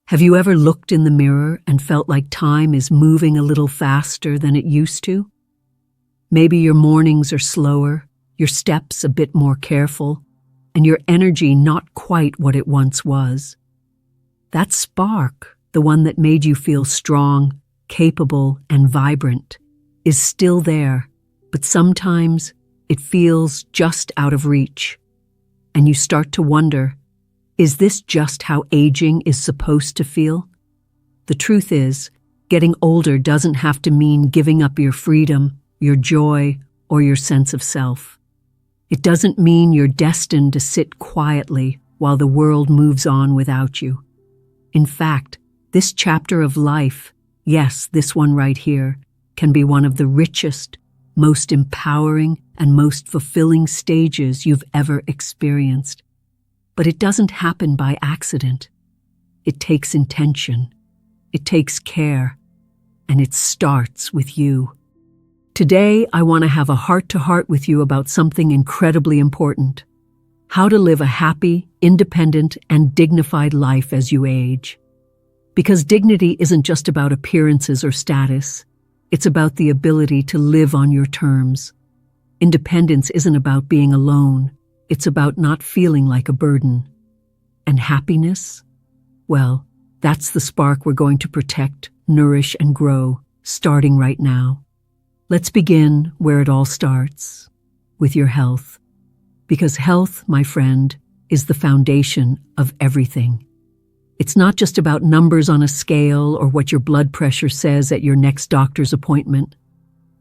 Have you ever looked in the mirror and felt like time is moving a little faster than it used to? Maybe your mornings are slower, your steps a bit more careful, and your energy not quite what it once was. That spark, the one that made you feel strong, capable, and vibrant, is still there, but sometimes it feels just out of reach. And you start to wonder, is this just how aging is supposed to feel? The truth is, getting older doesn't have to mean giving up your freedom, your joy, or your sense of self. It doesn't mean you're destined to sit quietly while the world moves on without you. In fact, this chapter of life, yes, this one right here, can be one of the richest, most empowering, and most fulfilling stages you've ever experienced. But it doesn't happen by accident. It takes intention, it takes care, and it starts with you. Today, I want to have a heart-to-heart with you about something incredibly important: how to live a happy, independent, and dignified life as you age. Because dignity isn't just about appearances or status, it's about the ability to live on your terms. Independence isn't about being alone. It's about not feeling like a burden. And happiness? Well, that's the spark we're going to protect, nourish, and grow, starting right now. Let's begin where it all starts, with your health. Because health, my friend, is the foundation of everything. It's not just about numbers on a scale or what your blood pressure says at your next doctor's appointment.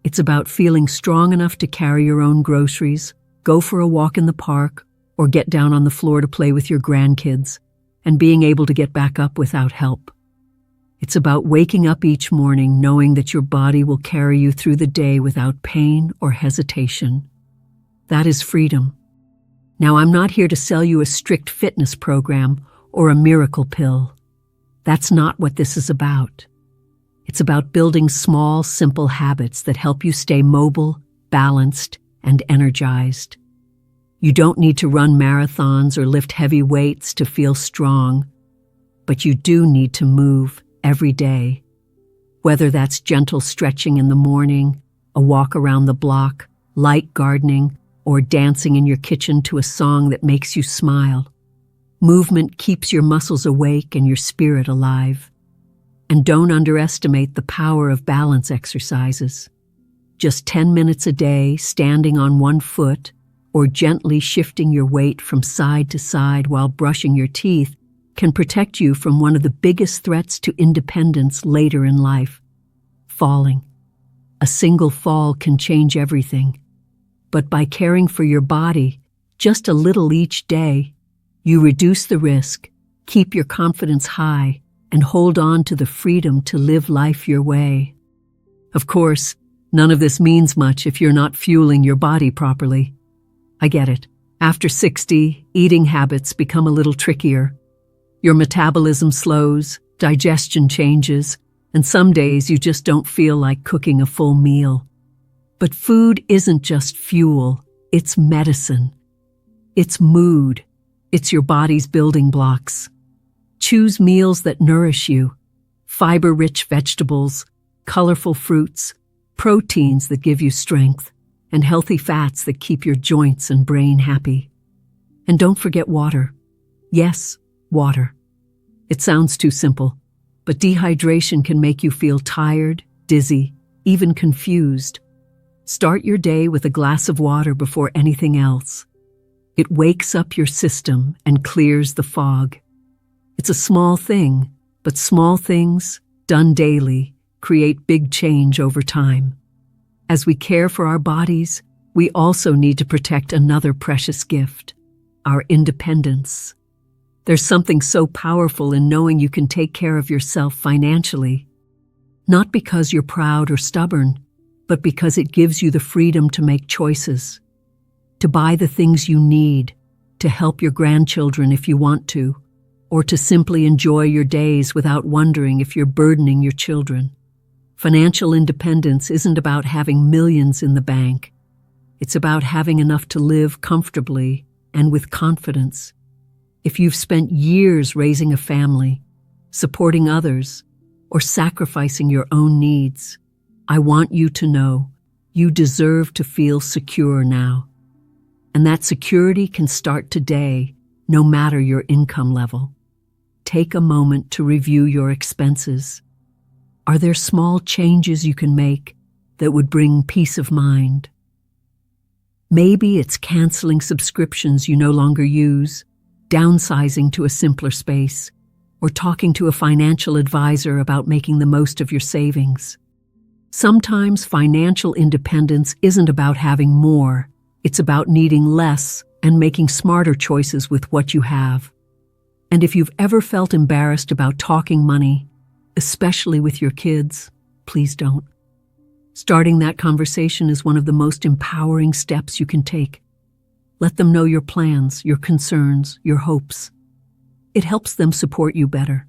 It's about feeling strong enough to carry your own groceries, go for a walk in the park, or get down on the floor to play with your grandkids, and being able to get back up without help. It's about waking up each morning knowing that your body will carry you through the day without pain or hesitation. That is freedom. Now, I'm not here to sell you a strict fitness program or a miracle pill. That's not what this is about. It's about building small, simple habits that help you stay mobile, balanced, and energized. You don't need to run marathons or lift heavy weights to feel strong, but you do need to move every day. Whether that's gentle stretching in the morning, a walk around the block, light gardening, or dancing in your kitchen to a song that makes you smile. Movement keeps your muscles awake and your spirit alive. And don't underestimate the power of balance exercises. Just 10 minutes a day standing on one foot or gently shifting your weight from side to side while brushing your teeth can protect you from one of the biggest threats to independence later in life: falling. A single fall can change everything. But by caring for your body just a little each day, you reduce the risk, keep your confidence high, and hold on to the freedom to live life your way. Of course, none of this means much if you're not fueling your body properly. I get it. After 60, eating habits become a little trickier. Your metabolism slows, digestion changes, and some days you just don't feel like cooking a full meal. But food isn't just fuel, it's medicine. It's mood. It's your body's building blocks. Choose meals that nourish you: fiber-rich vegetables, colorful fruits, proteins that give you strength, and healthy fats that keep your joints and brain happy. And don't forget water. Yes, water. It sounds too simple, but dehydration can make you feel tired, dizzy, even confused. Start your day with a glass of water before anything else. It wakes up your system and clears the fog. It's a small thing, but small things, done daily, create big change over time. As we care for our bodies, we also need to protect another precious gift: our independence. There's something so powerful in knowing you can take care of yourself financially. Not because you're proud or stubborn, but because it gives you the freedom to make choices. To buy the things you need, to help your grandchildren if you want to, or to simply enjoy your days without wondering if you're burdening your children. Financial independence isn't about having millions in the bank. It's about having enough to live comfortably and with confidence. If you've spent years raising a family, supporting others, or sacrificing your own needs. I want you to know you deserve to feel secure now. And that security can start today, no matter your income level. Take a moment to review your expenses. Are there small changes you can make that would bring peace of mind? Maybe it's canceling subscriptions you no longer use, downsizing to a simpler space, or talking to a financial advisor about making the most of your savings. Sometimes financial independence isn't about having more, it's about needing less and making smarter choices with what you have. And if you've ever felt embarrassed about talking money, especially with your kids, please don't. Starting that conversation is one of the most empowering steps you can take. Let them know your plans, your concerns, your hopes. It helps them support you better.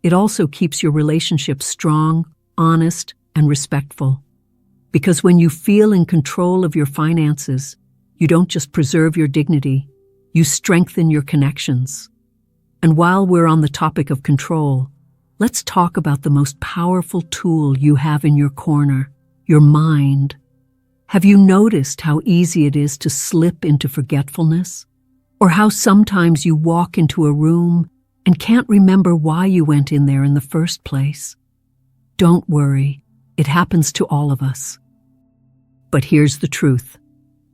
It also keeps your relationship strong, honest, and respectful. Because when you feel in control of your finances, you don't just preserve your dignity, you strengthen your connections. And while we're on the topic of control, let's talk about the most powerful tool you have in your corner, your mind. Have you noticed how easy it is to slip into forgetfulness? Or how sometimes you walk into a room and can't remember why you went in there in the first place? Don't worry, it happens to all of us. But here's the truth.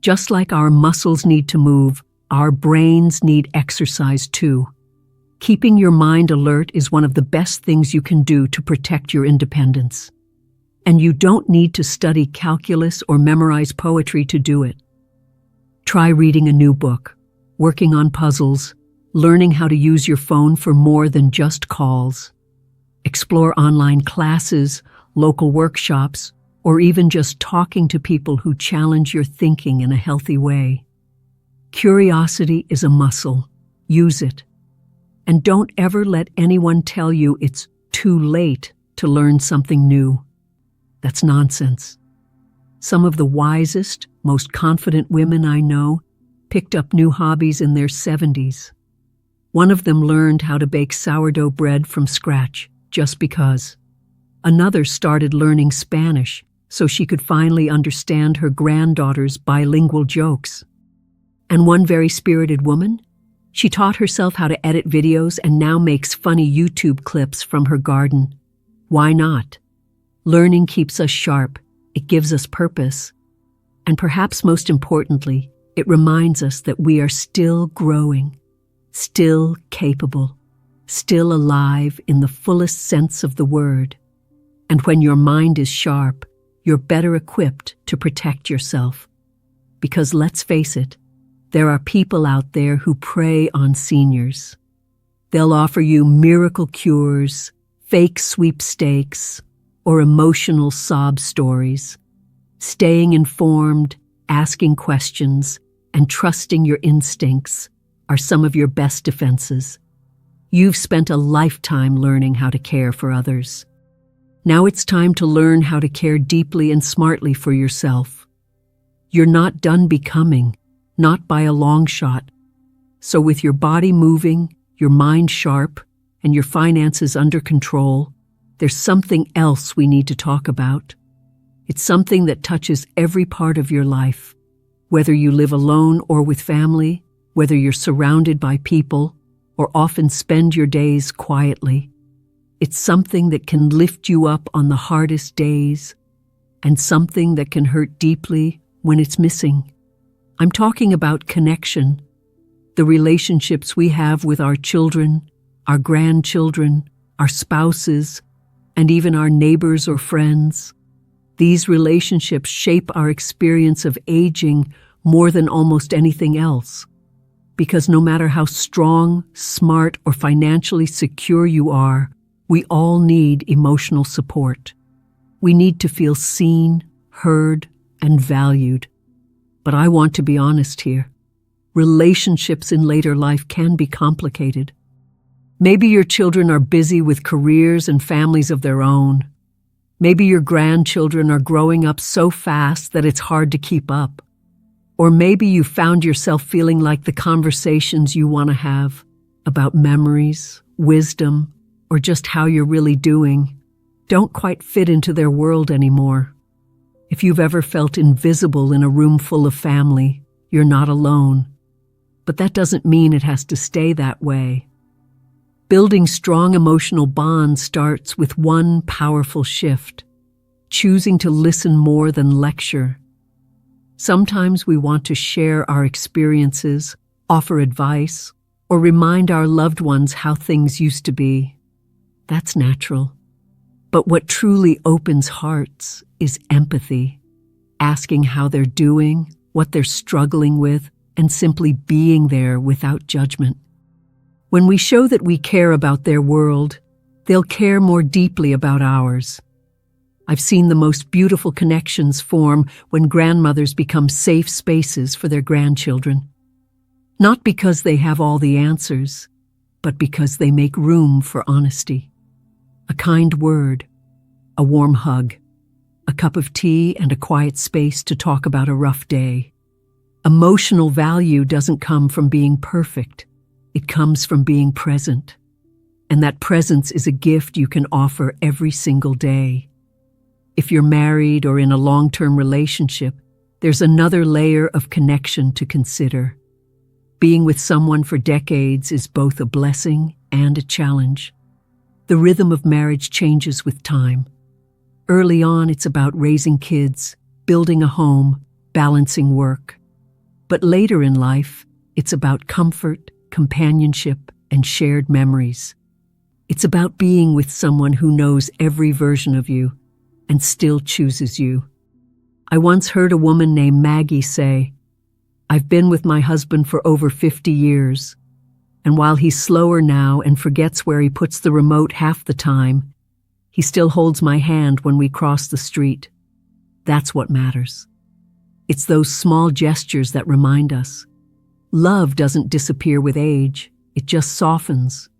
Just like our muscles need to move, our brains need exercise too. Keeping your mind alert is one of the best things you can do to protect your independence. And you don't need to study calculus or memorize poetry to do it. Try reading a new book, working on puzzles, learning how to use your phone for more than just calls. Explore online classes, local workshops, or even just talking to people who challenge your thinking in a healthy way. Curiosity is a muscle. Use it. And don't ever let anyone tell you it's too late to learn something new. That's nonsense. Some of the wisest, most confident women I know picked up new hobbies in their 70s. One of them learned how to bake sourdough bread from scratch, just because. Another started learning Spanish so she could finally understand her granddaughter's bilingual jokes. And one very spirited woman, she taught herself how to edit videos and now makes funny YouTube clips from her garden. Why not? Learning keeps us sharp, it gives us purpose, and perhaps most importantly, it reminds us that we are still growing, still capable, still alive in the fullest sense of the word. And when your mind is sharp, you're better equipped to protect yourself. Because let's face it, there are people out there who prey on seniors. They'll offer you miracle cures, fake sweepstakes, or emotional sob stories. Staying informed, asking questions, and trusting your instincts are some of your best defenses. You've spent a lifetime learning how to care for others. Now it's time to learn how to care deeply and smartly for yourself. You're not done becoming, not by a long shot. So with your body moving, your mind sharp, and your finances under control, there's something else we need to talk about. It's something that touches every part of your life. Whether you live alone or with family, whether you're surrounded by people, or often spend your days quietly, it's something that can lift you up on the hardest days, and something that can hurt deeply when it's missing. I'm talking about connection, the relationships we have with our children, our grandchildren, our spouses, and even our neighbors or friends. These relationships shape our experience of aging more than almost anything else. Because no matter how strong, smart, or financially secure you are, we all need emotional support. We need to feel seen, heard, and valued. But I want to be honest here. Relationships in later life can be complicated. Maybe your children are busy with careers and families of their own. Maybe your grandchildren are growing up so fast that it's hard to keep up. Or maybe you found yourself feeling like the conversations you want to have about memories, wisdom, or just how you're really doing don't quite fit into their world anymore. If you've ever felt invisible in a room full of family, you're not alone. But that doesn't mean it has to stay that way. Building strong emotional bonds starts with one powerful shift: choosing to listen more than lecture. Sometimes we want to share our experiences, offer advice, or remind our loved ones how things used to be. That's natural. But what truly opens hearts is empathy, asking how they're doing, what they're struggling with, and simply being there without judgment. When we show that we care about their world, they'll care more deeply about ours. I've seen the most beautiful connections form when grandmothers become safe spaces for their grandchildren. Not because they have all the answers, but because they make room for honesty. A kind word, a warm hug, a cup of tea, and a quiet space to talk about a rough day. Emotional value doesn't come from being perfect. It comes from being present. And that presence is a gift you can offer every single day. If you're married or in a long-term relationship, there's another layer of connection to consider. Being with someone for decades is both a blessing and a challenge. The rhythm of marriage changes with time. Early on, it's about raising kids, building a home, balancing work. But later in life, it's about comfort, companionship, and shared memories. It's about being with someone who knows every version of you and still chooses you. I once heard a woman named Maggie say, "I've been with my husband for over 50 years, and while he's slower now and forgets where he puts the remote half the time, he still holds my hand when we cross the street." That's what matters. It's those small gestures that remind us. Love doesn't disappear with age, it just softens.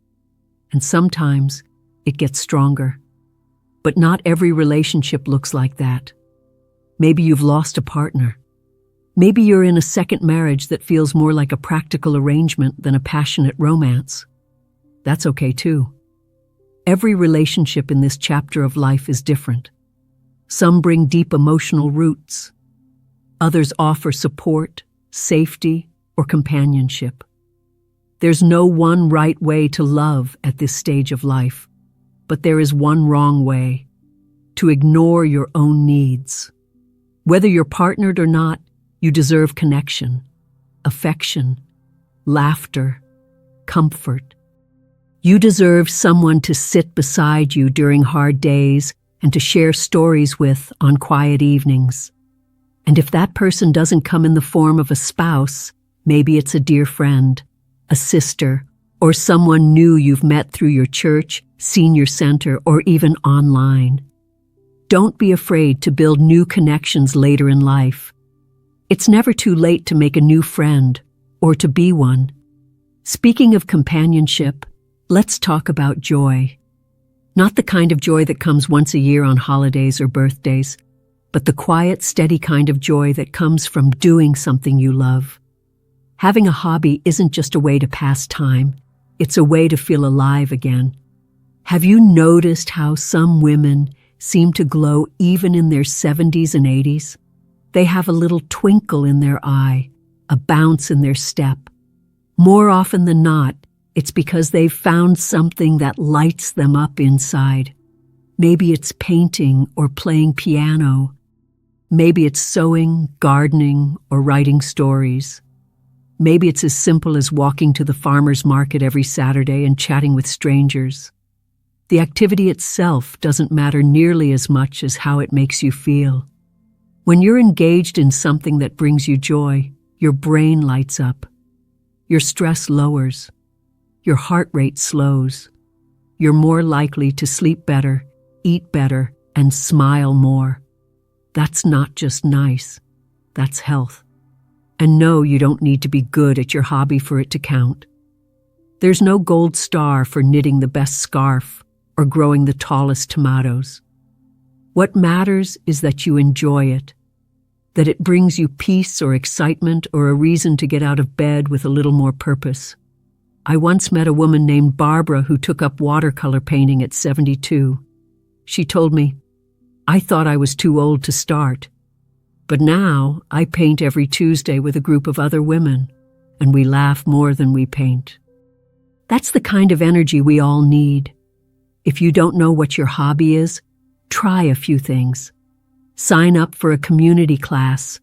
And sometimes it gets stronger. But not every relationship looks like that. Maybe you've lost a partner. Maybe you're in a second marriage that feels more like a practical arrangement than a passionate romance. That's okay too. Every relationship in this chapter of life is different. Some bring deep emotional roots. Others offer support, safety, or companionship. There's no one right way to love at this stage of life, but there is one wrong way: to ignore your own needs. Whether you're partnered or not, you deserve connection, affection, laughter, comfort. You deserve someone to sit beside you during hard days and to share stories with on quiet evenings. And if that person doesn't come in the form of a spouse, maybe it's a dear friend, a sister, or someone new you've met through your church, senior center, or even online. Don't be afraid to build new connections later in life. It's never too late to make a new friend or to be one. Speaking of companionship, let's talk about joy. Not the kind of joy that comes once a year on holidays or birthdays, but the quiet, steady kind of joy that comes from doing something you love. Having a hobby isn't just a way to pass time, it's a way to feel alive again. Have you noticed how some women seem to glow even in their 70s and 80s? They have a little twinkle in their eye, a bounce in their step. More often than not, it's because they've found something that lights them up inside. Maybe it's painting or playing piano. Maybe it's sewing, gardening, or writing stories. Maybe it's as simple as walking to the farmer's market every Saturday and chatting with strangers. The activity itself doesn't matter nearly as much as how it makes you feel. When you're engaged in something that brings you joy, your brain lights up. Your stress lowers. Your heart rate slows. You're more likely to sleep better, eat better, and smile more. That's not just nice. That's health. And no, you don't need to be good at your hobby for it to count. There's no gold star for knitting the best scarf or growing the tallest tomatoes. What matters is that you enjoy it, that it brings you peace or excitement or a reason to get out of bed with a little more purpose. I once met a woman named Barbara who took up watercolor painting at 72. She told me, "I thought I was too old to start, but now I paint every Tuesday with a group of other women, and we laugh more than we paint." That's the kind of energy we all need. If you don't know what your hobby is, try a few things. Sign up for a community class.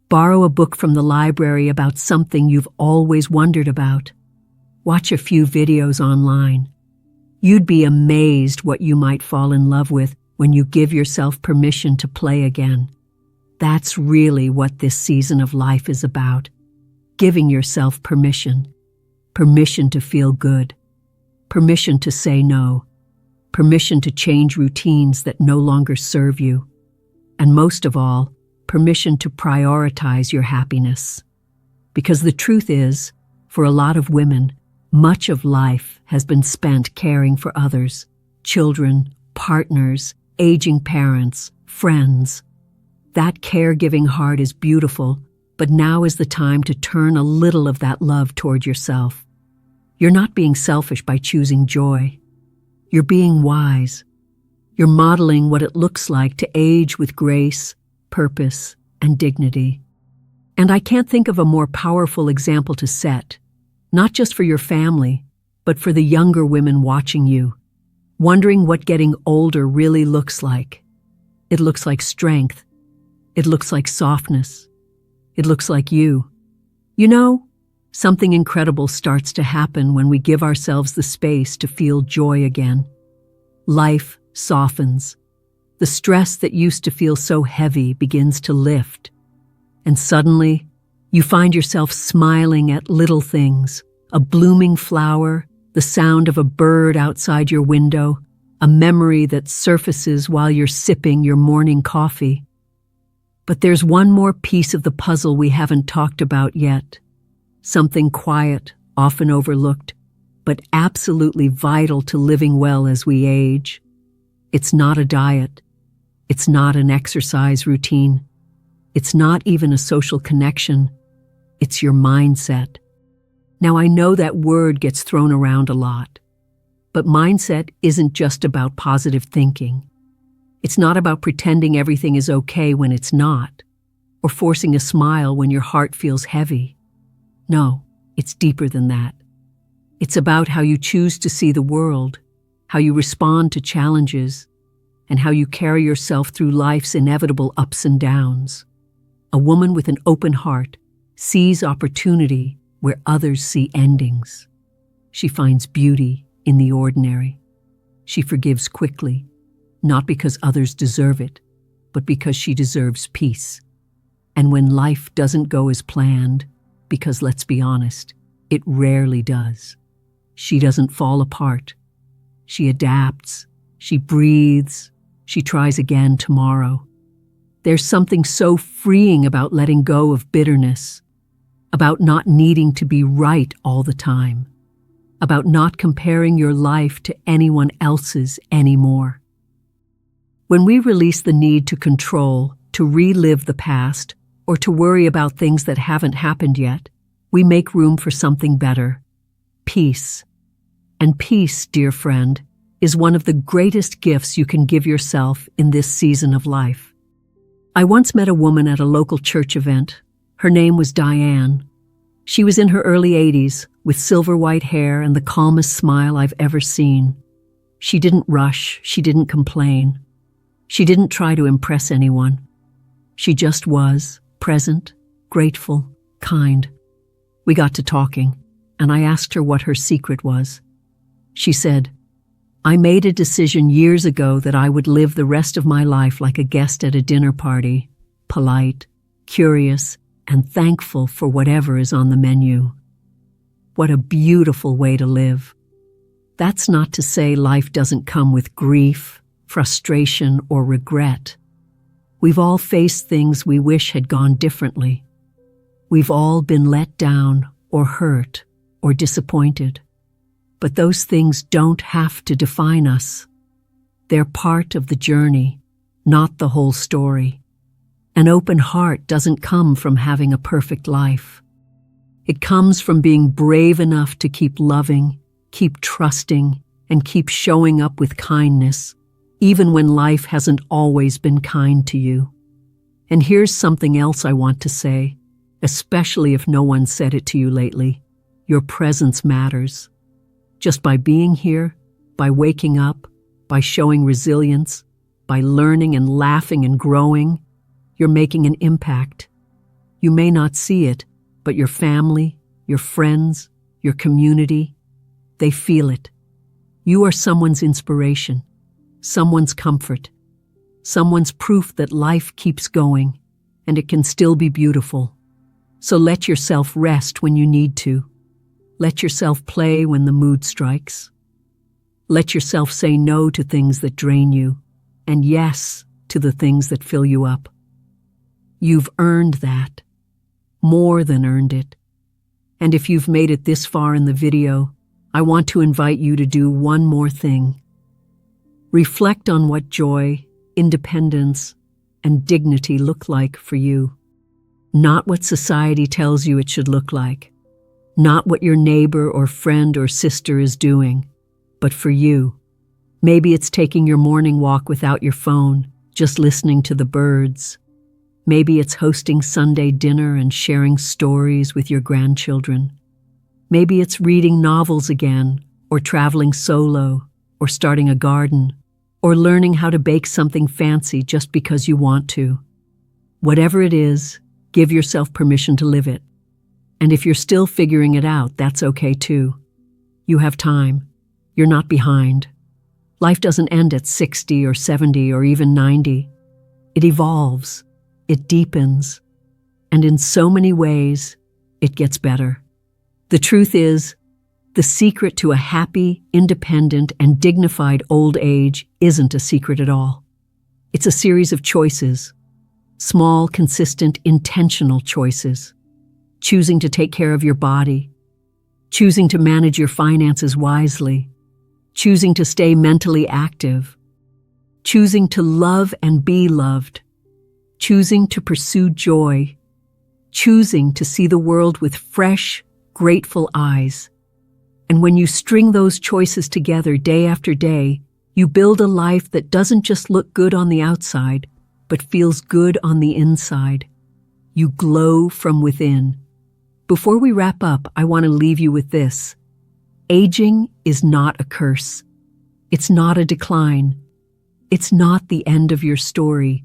Borrow a book from the library about something you've always wondered about. Watch a few videos online. You'd be amazed what you might fall in love with when you give yourself permission to play again. That's really what this season of life is about. Giving yourself permission. Permission to feel good. Permission to say no. Permission to change routines that no longer serve you. And most of all, permission to prioritize your happiness. Because the truth is, for a lot of women, much of life has been spent caring for others, children, partners, aging parents, friends. That caregiving heart is beautiful, but now is the time to turn a little of that love toward yourself. You're not being selfish by choosing joy. You're being wise. You're modeling what it looks like to age with grace, purpose, and dignity. And I can't think of a more powerful example to set, not just for your family, but for the younger women watching you, wondering what getting older really looks like. It looks like strength. It looks like softness. It looks like you. You know, something incredible starts to happen when we give ourselves the space to feel joy again. Life softens. The stress that used to feel so heavy begins to lift. And suddenly, you find yourself smiling at little things, a blooming flower, the sound of a bird outside your window, a memory that surfaces while you're sipping your morning coffee. But there's one more piece of the puzzle we haven't talked about yet. Something quiet, often overlooked, but absolutely vital to living well as we age. It's not a diet. It's not an exercise routine. It's not even a social connection. It's your mindset. Now, I know that word gets thrown around a lot, but mindset isn't just about positive thinking. It's not about pretending everything is okay when it's not, or forcing a smile when your heart feels heavy. No, it's deeper than that. It's about how you choose to see the world, how you respond to challenges, and how you carry yourself through life's inevitable ups and downs. A woman with an open heart sees opportunity where others see endings. She finds beauty in the ordinary. She forgives quickly, not because others deserve it, but because she deserves peace. And when life doesn't go as planned, because let's be honest, it rarely does, she doesn't fall apart. She adapts, she breathes, she tries again tomorrow. There's something so freeing about letting go of bitterness, about not needing to be right all the time, about not comparing your life to anyone else's anymore. When we release the need to control, to relive the past, or to worry about things that haven't happened yet, we make room for something better: peace. And peace, dear friend, is one of the greatest gifts you can give yourself in this season of life. I once met a woman at a local church event. Her name was Diane. She was in her early 80s, with silver white hair and the calmest smile I've ever seen. She didn't rush, she didn't complain. She didn't try to impress anyone. She just was, present, grateful, kind. We got to talking, and I asked her what her secret was. She said, "I made a decision years ago that I would live the rest of my life like a guest at a dinner party, polite, curious, and thankful for whatever is on the menu." What a beautiful way to live. That's not to say life doesn't come with grief, frustration, or regret. We've all faced things we wish had gone differently. We've all been let down, or hurt, or disappointed. But those things don't have to define us. They're part of the journey, not the whole story. An open heart doesn't come from having a perfect life. It comes from being brave enough to keep loving, keep trusting, and keep showing up with kindness, even when life hasn't always been kind to you. And here's something else I want to say, especially if no one said it to you lately. Your presence matters. Just by being here, by waking up, by showing resilience, by learning and laughing and growing, you're making an impact. You may not see it, but your family, your friends, your community, they feel it. You are someone's inspiration, someone's comfort, someone's proof that life keeps going, and it can still be beautiful. So let yourself rest when you need to. Let yourself play when the mood strikes. Let yourself say no to things that drain you, and yes to the things that fill you up. You've earned that, more than earned it. And if you've made it this far in the video, I want to invite you to do one more thing. Reflect on what joy, independence, and dignity look like for you. Not what society tells you it should look like. Not what your neighbor or friend or sister is doing, but for you. Maybe it's taking your morning walk without your phone, just listening to the birds. Maybe it's hosting Sunday dinner and sharing stories with your grandchildren. Maybe it's reading novels again, or traveling solo, or starting a garden, or learning how to bake something fancy just because you want to. Whatever it is, give yourself permission to live it. And if you're still figuring it out, that's okay too. You have time. You're not behind. Life doesn't end at 60 or 70 or even 90. It evolves. It deepens. And in so many ways, it gets better. The truth is, the secret to a happy, independent, and dignified old age isn't a secret at all. It's a series of choices. Small, consistent, intentional choices. Choosing to take care of your body. Choosing to manage your finances wisely. Choosing to stay mentally active. Choosing to love and be loved. Choosing to pursue joy. Choosing to see the world with fresh, grateful eyes. And when you string those choices together day after day, you build a life that doesn't just look good on the outside, but feels good on the inside. You glow from within. Before we wrap up, I want to leave you with this. Aging is not a curse. It's not a decline. It's not the end of your story.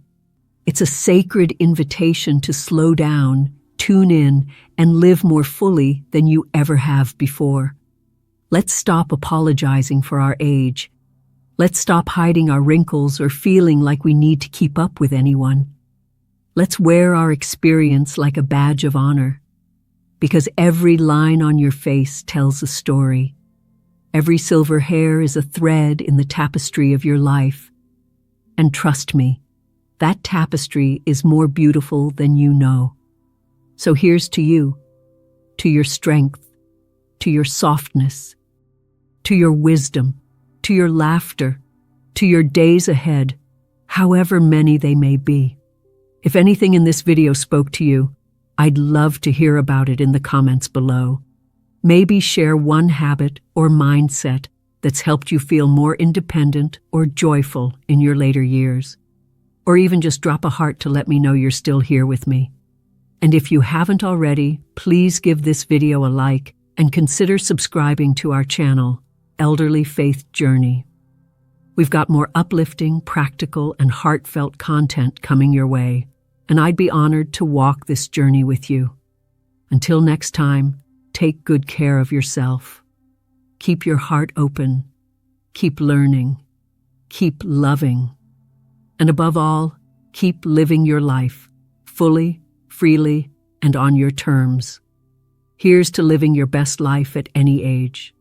It's a sacred invitation to slow down, tune in, and live more fully than you ever have before. Let's stop apologizing for our age. Let's stop hiding our wrinkles or feeling like we need to keep up with anyone. Let's wear our experience like a badge of honor. Because every line on your face tells a story. Every silver hair is a thread in the tapestry of your life. And trust me, that tapestry is more beautiful than you know. So here's to you, to your strength, to your softness, to your wisdom, to your laughter, to your days ahead, however many they may be. If anything in this video spoke to you, I'd love to hear about it in the comments below. Maybe share one habit or mindset that's helped you feel more independent or joyful in your later years. Or even just drop a heart to let me know you're still here with me. And if you haven't already, please give this video a like and consider subscribing to our channel, Elderly Faith Journey. We've got more uplifting, practical, and heartfelt content coming your way, and I'd be honored to walk this journey with you. Until next time, take good care of yourself. Keep your heart open. Keep learning. Keep loving. And above all, keep living your life, fully, freely, and on your terms. Here's to living your best life at any age.